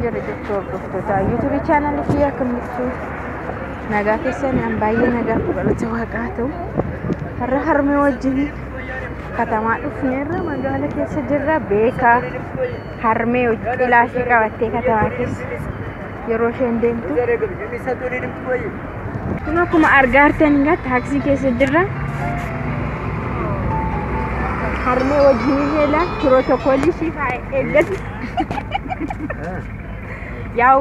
Jere doktor ta YouTube channel kiya kamtu naga kesan an baye naga balata waqatu har me wajhi katama dufneerra magala keessa jirra beeka harme ilaashi qabatte katama keessa yeroo isheen deemtu kuma argaartan ga taxi keessa jirra harme wajhi hela protocol shi fa eegati Yau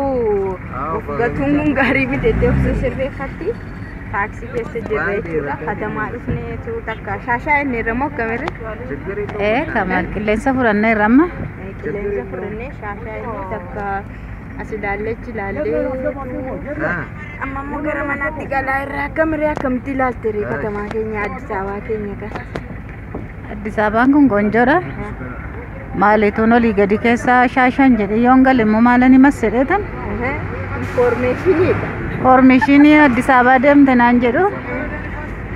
gatungun gari bite deemsa sirree fatti taksi keessa jirre jechuudha. Katamaa dhufneetu takka shaashaa inni irra moo kamirra? Kamal qilleensa fudhannee irramma. Qilleensa fudhannee shaashaa inni takka as ilaallechi ilaallee amma immoo gara manaatti galaa irraa akkamitti ilaalte katamaa keenya Addis Ababaa keenya kan. Addis Ababaan kun gonjoodha. Maaliituun olii gadi keessa shaashaan jedhe yoon galimmoo maalani massedheetan? Informationii Addis Ababaa deemte naan jedhu.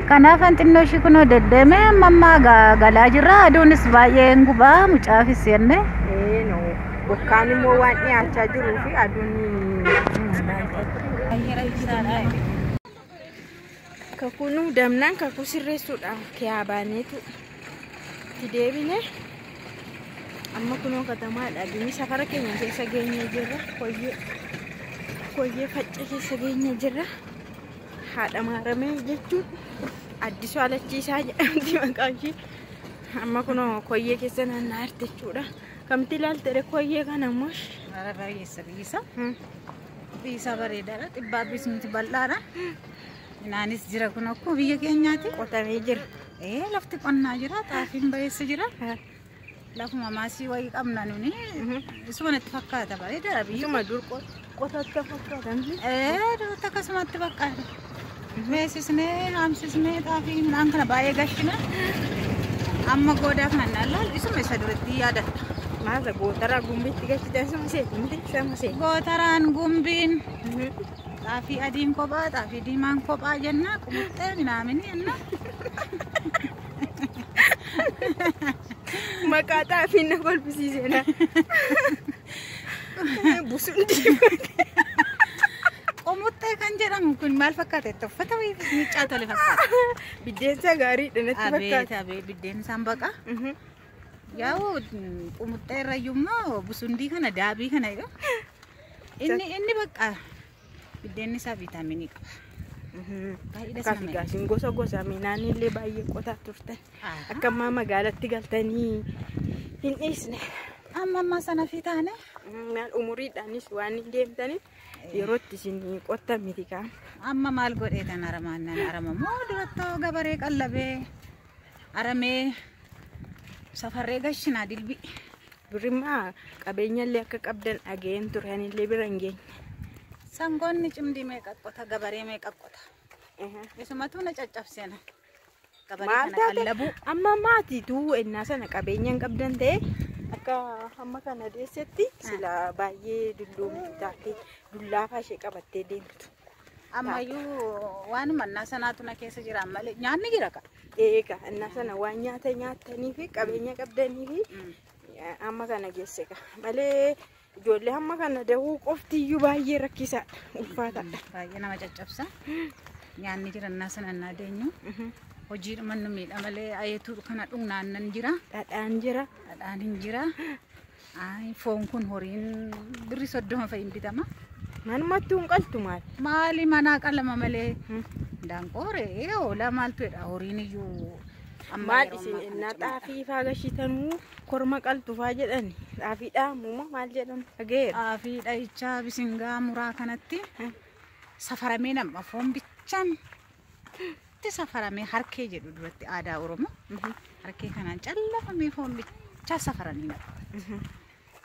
Kanaaf xinnoo ishii kunoo deddeeme ammaa galaa jirra. Aduunis baay'ee gubaa mucaafis jenne. Bokkaan immoo waan dhiyaachaa jiruu fi aduun kakunu damnaan kakuu sirreessuudhaaf kiyaa baaneetu itti deebine. Amma kunoo katamaadha dini safara keenya keessa geenye jirra koyyee facce keessa geenye jirra haadha maaramee jechuun Addisuu Alachiisaa jedhamti maqaan ishee amma kunoo koyyee keessa naanna'aa jirti jechuudha. Kamti ilaalte koyyee kana ammoo biisa bareedaadha xibbaa biisumti bal'aadha. Inaanis jira kun akkuma biyya keenyaatti qotamee jira. Lafti qonnaa jira xaafiin bayeessa jira. Lafuma maasii wayii qabna nuni isuma natti fakkaata bareedaadha biyyuma dur qotatta fakkaatan duuta akkasumatti fakkaata meesisnee haamsisnee xaafii midhaan kana baay'ee gashina amma goodaa kana naallaal isuma isa duratti yaadatta maasa gootaraa gumbiitti gashitan sama see gootaraan gumbiin xaafii adiin kophaa xaafii diimaan kophaa jenna qumuxxee minaamini jenna Makata finna kolbisiisena busundi qumuxxee kan jedhamu kun maal fakkaata uffata miiccaa tole fakkaata biddeensa gaariidha natti fakkaata biddeen sanbaqa yaa'u qumuxxee irrayyummoo busundii kana daabii kana inni bakka biddeen isaa viitaaminii qaba. Kafigaasiin gosa midhaan illee baay'ee qotaa turtan akka ammaa magaalatti galtanii hin dhiisne amma sana fi taane umuriidhaanis waan hin deemtaniif yerootti isin qottan miti kaan amma maal godheetan aramamoo durattoo gabaree qallabee aramee safarree gashinaa dilbi birrimmaa qabeenyallee akka qabdan dhageen turanillee bira hin geenye. Sangoonni cimdii meeqa qota gabaree meeqa qota isumatu na caccabsena gabaree kana qallabu amma maatiitu ennaa sana qabeenyaan qabdan ta'e akka amma kana deessetti sila baay'ee dulloomti taate dullaafaa ishee qabattee deemtu ammayyuu waan mannaa sanaatu na keessa jira malee nyaanni jira ka eega ennaa sana waan nyaatanii fi qabeenya qabdanii fi amma kana geesse ka malee ijoollee amma kana dahuu qoftiyyuu baay'ee rakkisaadha ulfaataadha baay'ee nama caccabsa nyaanni jirannaa sana annaa deenyu hojii dhumannu miidha malee ayeetuu kana dhugnaannan jira dhadhaan hin jira foon kun horiin birri 30 fa'iin bitama manumatti hin qaltu maali manaa qalama malee daanqooree oola maaltu jedha horiin iyyuu maal isin ennaa xaafii faa gashitanuu korma qaltufaa jedhani xaafiidhaa muuma maal jedhamu dhageera xaafii dhahichaa bisingaa muraa kanatti safaramee nama foon bichaan itti safaramee harkee jedhu duratti aadaa Oromoo harkee kanaan callafamee foon bichaa safaranii nama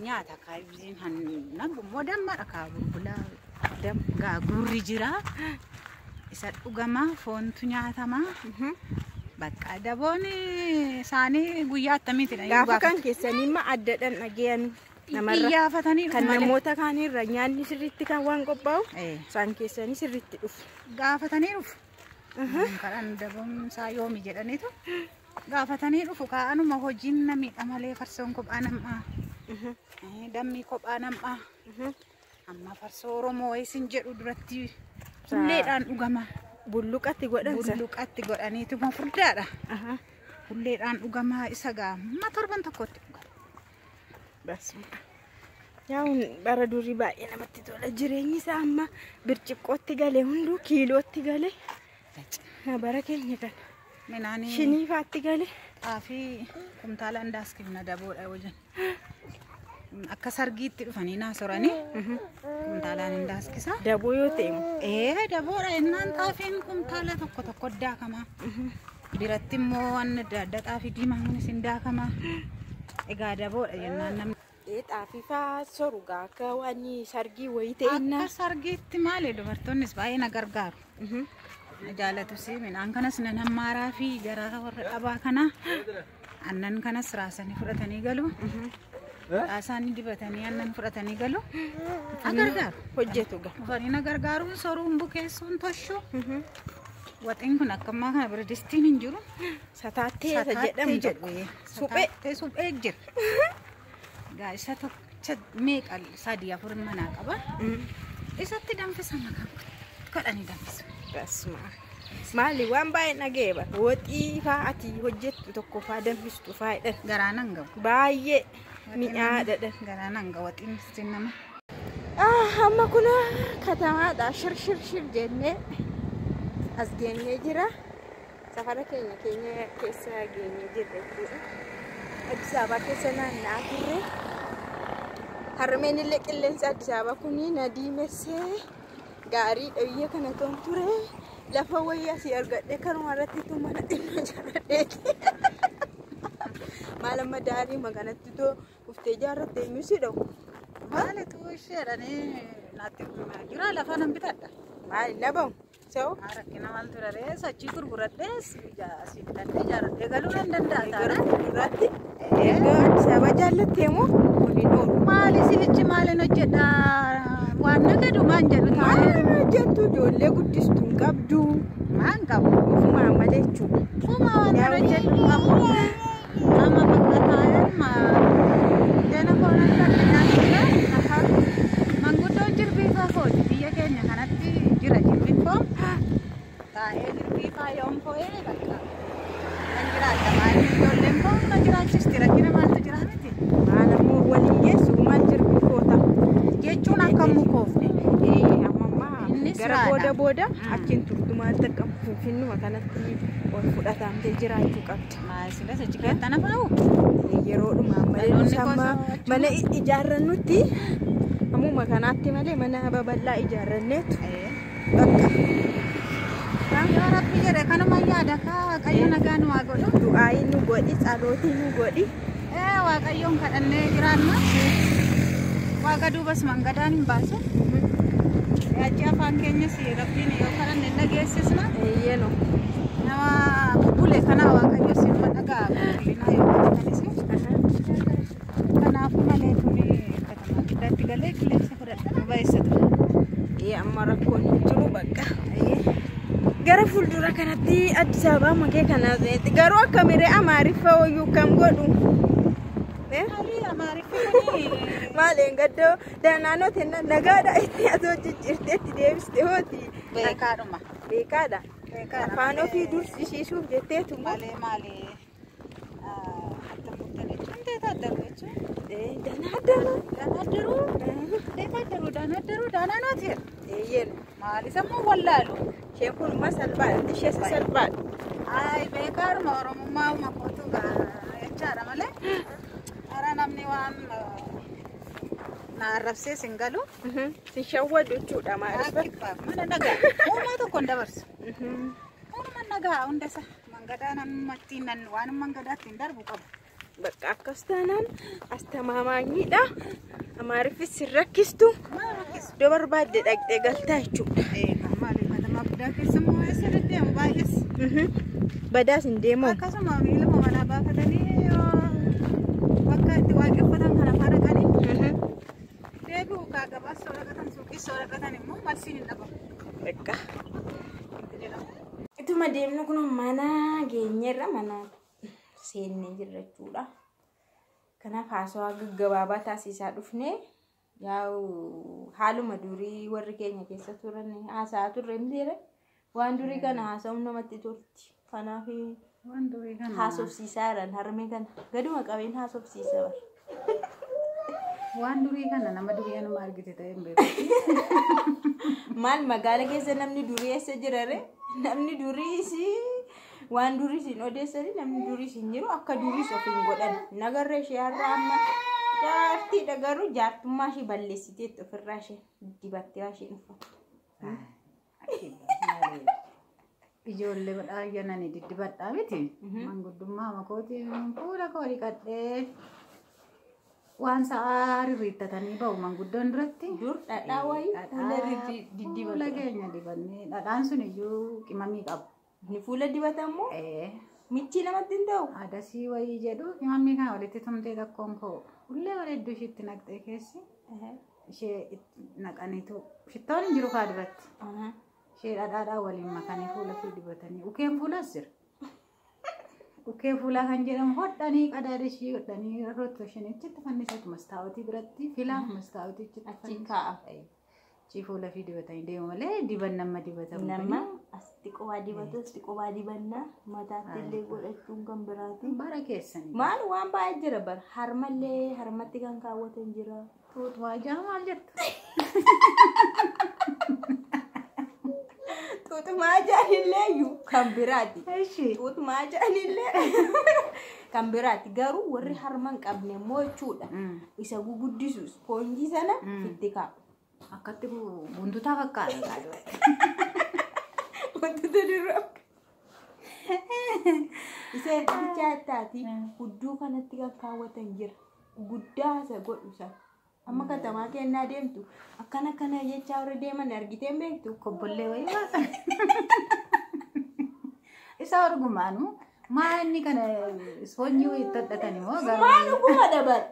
nyaata kaayibziin hanna gummoo dammadha kaa bulbulaa gaagurri jira isa dhugamaa foontu nyaatamaa bakka dabooni isaanii guyyaa attamiiti gaafa kan keessanii ma addadhan dhageeyyan namarra iyyafatanii kan namoota kaanirra nyaanni sirriitti kan waan qophaa'u isaan keessanii sirriitti dhufu gaafatanii dhufu karan daboon isaa yoomi jedhaniitu gaafatanii dhufu kaa'anuma hojiin namiidha malee farsoon kophaa nam'aa. Dammii kophaa nam'aa. Amma farsoo Oromoo isin jedhu duratti hulleedhaan dhugama. Bulluqatti godhansa. Bulluqatti godhaniituma furdaadha. Hulleedhaan dhugamaa isa gaamma torban tokkotti dhugama. Basuma. Yaa'un bara durii baay'ee namatti tola. Jireenyi isaa amma birciqqootti galee hunduu kiilootti galee. Bara keenya kana. Minaanii shiniifaatti galee. Xaafii kumtaala indaaskifna daboodha wajjin. Akka sargiitti dhufanii naasoranii kumtaalaan indaaskisa. Daboo yoo ta'e daboodha innaan xaafiin kumtaala tokko tokko daakama. Biratti immoo waan adda addaa xaafii diimaa kunis hin daakama. Egaa daboodha jennaan namni. Xaafii faa soru akka waan sargii wayii ta'inna. Akka sargiitti maali dubartoonnis baay'ee na gargaaru. Jaalatus midhaan kanas nan hammaaraa fi garaa warra dhabaa kana aannan kanas raasanii fudhatanii galu. Raasanii dibatanii aannan fudhatanii galu. Agargaaru hojjetu gaa. Ufanii na gargaaru soruun bukeessuun toshuu. Waxiin kun akka ammaa kana biradistiin hin jiru. Sataattee jedhamu. Suphee jira. Isa tokko meeqa sadii afur manaa qaba. Isatti danfisa maqaan godhanii danfisu. Maali waan baay'ee nageeba. Woxii fa'aa ati hojjettu tokko fa'aa danfistu fa'aa garaan hanga baay'ee mi'aadha. Garaan hanga waxiin ittiin nama. Amma kun katamaadha. Shir jennee as geenyee jira. Safara keenya keessa geenyee jirra jechuudha. Addis Ababa keessa naanna'aa turre. Harmeen illee qilleensa Addis Ababa kuni na diimessee gaarii dhiyee kana toon ture. Lafa wayyaa si argadhe kanuma irratti tu mana xinnoo jaalladheeti. Maal amma daarii maganatti too uftee jaarrattee eenyusi dhawu? Maali tuu isheedhanii naatti jira lafa nan bitadha. Maali nabamu? Sa'o? Rakkina maal turaree sachii gurguradhees asii bitadhee jaarradhee galuu nan danda'a taara. Irratti? Egaa Addis Ababa jaallattee moo? Maali sibichi maaliin hojjedha? Waan nagadu maan jedhu taa'ee. Maaliin hojjettu ijoollee guddistuun qabdu? Maan qabu? Ufumaan malee jechuudha. Ufumaa waan hojjedhu qabu. Amma bakka taa'ee deena koonaan kan manguddoon jirbii faafooti biyya keenya kanatti jira jirbiin foon. Taa'ee jirbii faayoon foo'ee bakka. Kan jiraata maaliin ijoolleen foon na jiraachisti rakkina maaltu jira miti? Maal ammoo waliin geessu maal jirbii foota? Jechuun akka mukoofne. Gara booda achiin turtu maal taqqabu finfinnuma kanatti ol fudhatamtee jiraachuu qabda. Silas achi keessatti na fa'u. Yeroodhuma mana ijaarrannutti ammuma kanaatti malee mana babal'aa ijaarranneetu bakka. Yoo rabbi jedhe kanuma yaada waaqayyo nagaa nu haa godhu. Du'aayi nu godhi, tsaalootii nu godhi. Waaqayyoon kadhannee jiraanna. Waaqa duubas mangadaan hin baasu. Achi afaan keenyas rabbiin yoo kadhanne dhageessisna. Yeno. Nama bubbule kana waaqayyo sinuma dhagaa qulqullinaa yoo kadhatanis. Kanaafuu malee kuni katamaa giddaatti galee qilleensa fudhadha baay'isa ture. Amma rakkoon hin jiru bakka. Gara fuuldura kanatti Addis Ababa makee kana garuu akka miree Amaariffa wayyuu kam godhu. Maaliin gaddoo naannoo teenna nagaadha itti asoo jijjiirteetti deebiste hooti. Beekaadhuma. Beekaadha. Afaan ofii dursisiisuuf jetteetu. Maali adda murtanii maali sammuu wallaalu. Isheen kun salphaadha. Ishee salphaadha. Beekaadhuma Oromummaa makootu jechaadha malee. Ara namni waan na arrabsee singalu. Si shawwadu jechuudha Amaariffa. Mana nagaa. Uumaa tokkoon dabarsu. Uumaa nagaa hundasa. Mangadaa namatti waan mangadaatti hin darbu qabu. Bakka akkas taanaan astamaamaanyiidha. Amaariffis sin rakkistu. Iddoo barbaadde dhaqxee galtaa jechuudha. Maali katamaa guddaa keessa immoo eessa deddeemu baay'ees. Badaas hin deemu. Akkasuma miiluma manaa baafatanii bakka itti waaqeffatan kana faana qanii. Deebi'u kaagabaas sooraqatan suuqii sooraqatan immoo marsiin hin dhabamu. Ituma deemnu kun mana geenyerra mana seennee jirra jechuudha. Kanaaf haasawaa gaggabaabaa taasisaa dhufnee yaa'u haaluma durii warri keenya keessa turan haasa'aa turre miteera. Waan durii kana haasa'uun namatti tolti. Kanaaf waan durii kana haasofsiisaa jiran harmee kana gaduma qabeen haasofsiisa bara. waan durii kana nama durii nama argite ta'e hin beeku. Maal magaala keessa namni durii eessa jirare? Namni durii waan durii siin odeessani namni durii siin jiru akka durii ofiin godhan. Nagarree ishee har'a amma jaartii dhagaru jaartummaa ishee balleessiteetti ofirraa ishee dibattee ishee dhufa. Ijoollee badhaayyananii diddibadhaa miti. Manguddummaa makooti fuula koo dhiqadhee waan sa'aa rirriittatanii ba'u manguddoon duratti. Dur dhadhaa wayii fuula diddibatu. Fuula keenya dibannee dhadhaan sun iyyuu qimamii qabu. Ni fuula dibatamoo? Michi namatti hin ta'u. Adasii wayii jedhu qimamii kana walitti tumtee tokkoon koo ullee bareedduu ishiitti naqxee keessi. Ishee naqaniitu shittoon hin jiru kaa duratti. Ishee dhadhaadhaan waliin makanii fuula fi dibatanii ukeen fuulas jira. Ukeen fuulaa kan jedhamu hodhanii qadaada ishii hodhanii rootoo shanichitti fannisatu mastaawwatii biratti filaa mastaawwatichi achi kaa'a. Chi fuula fi dibatanii deemu malee diban nama dibatamu. Nama asitti qophaa dibatu asitti qophaa dibannaa mataatti illee godhachuun kan biraati. Bara keessanii. Maal waan baay'ee jira bara harmallee harmatti kan kaawwatan jira. Tuut waajaa maal jettu? Tuut maajaanillee iyyuu kan biraati. Eshi. Tuut maajaanillee kan biraati garuu warri harma hin qabne immoo jechuudha. Isa guguddisu ispoonjii sana itti kaa'u. Akkatti buntutaa fakkaata. Buntuta dirra. Isa ergicha attaati hudduu kanatti kan kaawwatan jira. Guddaa isa godhu sana. Amma katamaa kennaa deemtu akkana kana jechaa warra deeman argitee hin beektu. Kobbollee wayii baasa. Isa argumaanu maa inni kana ispoonjii wayii hodhatani moo garuu. Maan dhuguma dabar.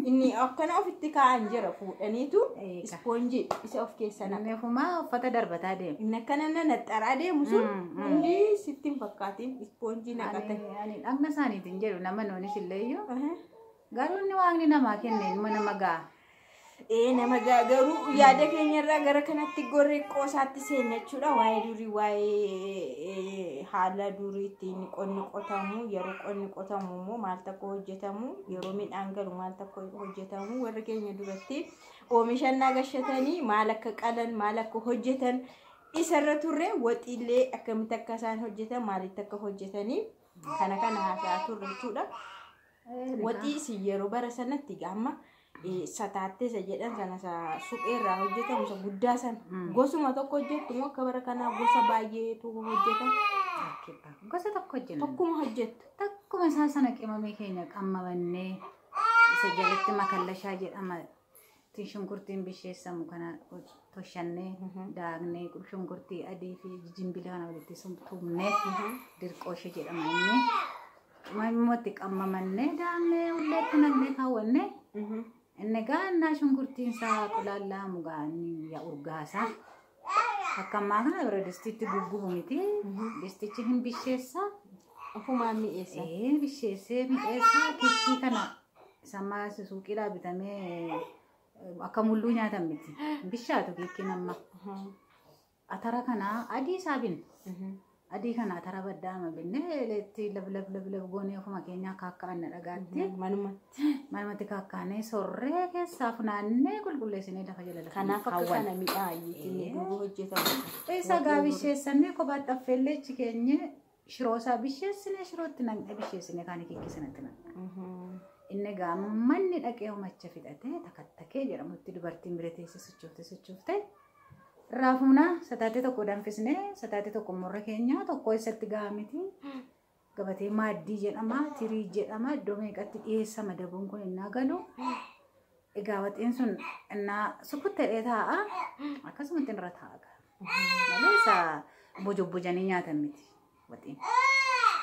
Inni akkana ofitti kaa'an jira fuudhaniitu ispoonjii isa of keessa naqa. Neefumaa uffata darbataa deemu. Inni akkana naxxaraa deemu sun hundi sitti hin fakkaatiin ispoonjii naqatan. Ani dhagna isaaniitiin jedhu nama noonis illee iyyuu. Garuu inni waaqni namaa kenne ilma nama ga'a. Nama ga'a garuu yaada keenyarraa gara kanatti gorree qoosaatti seenna jechuudha. Waa'ee durii waa'ee haala durii ittiin qonni qotamu yeroo qonni qotamu immoo maal tokko hojjetamu yeroo midhaan galu maal tokko hojjetamu warri keenya duratti oomishannaa gashatanii maal akka qalan maal akka hojjetan isarra turre waxiillee akkamitti akka isaan hojjetan maalitti akka hojjetanii kana haasa'aa turre jechuudha. Waxii si yeroo bara sanatti gamma sataattee isa jedhan sana supheerraa hojjetamu isa guddaa sana gosuma tokko hojjettu moo akka bara kanaa gosa baay'eetu hojjetamu. Gosa tokko hojjenna. Tokkuma hojjettu. Takkuma isaa sana qimamee keenya qammabannee isa jalatti makallashaa jedhama. Shunkurtiin bisheessamu kana toshannee daaknee shunkurtii adii fi jimbila kana walitti tumnee dirqooshee jedhama inni. Mammooti qammamannee daaknee ulleetti naqnee kaawwannee inni gaannaa shunkurtiin isaa qulaallaa mugaanii yaa urgaasaa. Akka ammaa kana bira distiitti guggubu miti. Distichi hin bisheessaa. Ofumaan mi'eessa. Bisheessee mi'eessaa kikkii kana sammaa suuqiidhaa bitamee akka mulluu nyaatan miti. Bishaatu kikkiin amma. Atara kana adii isaa binne. Adii kana atara baddaama binnee leetti lab goonee ofuma keenyaa kaakkaa'an dhagaatti. Manumatti kaakkaanee sorree keessaa funaannee qulqulleessinee lafa jala lafa. Kanaaf akka kana midhaan hojjetamu. Isa gaa bisheessannee kophaatti affeellee achi keenye shiroo isaa bisheessinee shirootti naqnee bisheessinee kaanii kikkisanatti naqna. Inni gaa manni dhaqee homacha fidhatee takattakee jedhamutti dubartiin bira teessee sochooftee. Raafuna sataatee tokko danfisnee sataatee tokko morra keenya tokko isatti ga'a miti. Gabatee maaddii jedhama tirii jedhama iddoo meeqatti dhiyeessa madabuun kun innaa galu. Egaa waxeen sun innaa sukkuttee taa'a akkasumatti irra taa'a. Malee isa bojobbojanii nyaatan miti waxeen.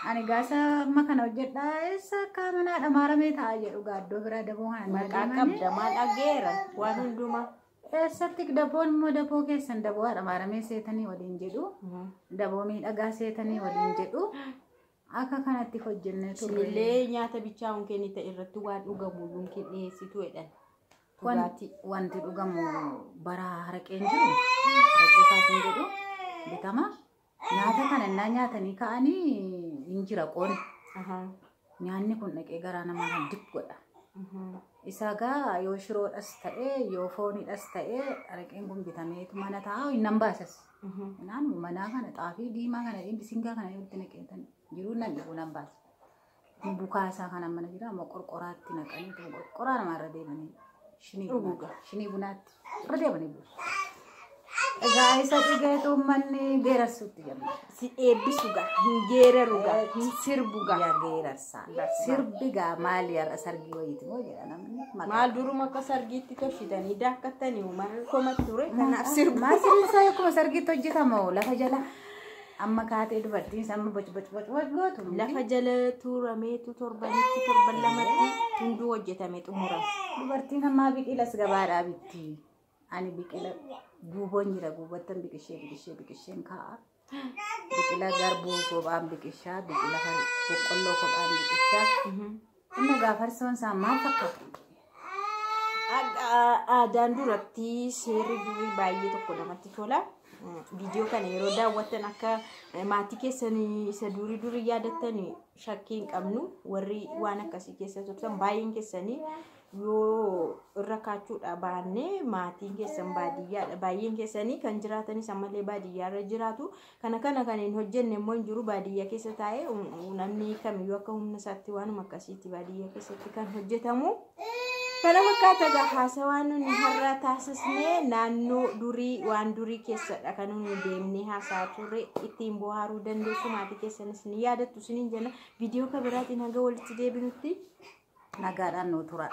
Ani gaasa amma kana hojjedhaa eessa akka manaadha maaramee taa'a jedhu gaaddoo biraa daboo kana. Maqaa qabda maal dhageera waan hundumaa. Eessatti daboon immoo daboo keessan daboo haadha maaramee seetanii waliin jedhu. Daboo miidhagaa seetanii waliin jedhu. akka kanatti hojjennee turre. Sinillee nyaata bichaa hunkeen ta'e irratti waan dhugamu yookiin dhiyeessitu jedhan. Wanti dhugamu bara haraqeen jiru haraqee faasin jedhu bitama. Nyaata kana innaa nyaatanii ka'anii hin jira qoon. Nyaanni kun dhaqee garaa namaa kan dib godha. Isa gaa yoo shiroodhas ta'ee yoo fooniidhas ta'ee haraqeen kun bitameetu mana taa'u hin baasas. Naan manaa kana xaafii diimaa kana bisingaa kana yoo itti naqeetan jiruu nan dhibu nan baasa. Bukaasaa kana mana jira amma qorqoraatti naqanii qorqoraa namarra deemanii. Shinii bunaatti irra deemanii buusu. Egaa isa dhigeetu manni geerarsuutti jenna. Si eebbisu gaa hin geeraru gaa hin sirbu gaa. Yaa geerarsaa. Sirbi gaa maali har'a sargii wayiiti moo jedha namni. Maal duruma akka sargiitti tolchitanii daakkatanii maal komatti ture kanaaf sirbu. Maal sirbisaa akkuma sargiitti hojjetamoo lafa jala. Amma kaatee dubartiin amma boc gootu. Lafa jala tuurameetu torban lamatti hunduu hojjetamee xumurama. Dubartiin ammaa biqilas gabaadhaa bitti. Ani biqila guuboon jira guubattan biqisheen kaa'a. Biqila garbuu kophaan biqishaa biqila boqqolloo kophaan biqishaa. Inni gaafarsoon isaa maal fakkaata? Aadaan duratti seerri durii baay'ee tokko namatti tola. Viidiyoo kana yeroo daawwattan akka maatii keessanii isa durii yaadattanii shakkii hin qabnu warri waan akkasii keessa turtan baay'een keessanii yoo irra kaachuudha baannee maatiin keessan baadiyyaadha baay'een keessanii kan jiraatanis ammallee baadiyyaarra jiraatu kana kan hin hojjenne immoo hin jiru baadiyyaa keessa taa'ee namni kamiyyuu akka humna isaatti waanuma akkasiitti baadiyyaa keessatti kan hojjetamu. Kana fakkaata haasawaan nuti har'a taasisnee naannoo durii waan durii keessadha kan nuti deemnee haasaa turre ittiin bohaaruu dandeessu maatii keessanis ni yaadattu isiniin jenna viidiyoo kabiraatiin hanga walitti deebinutti nagaadhaan nu tura.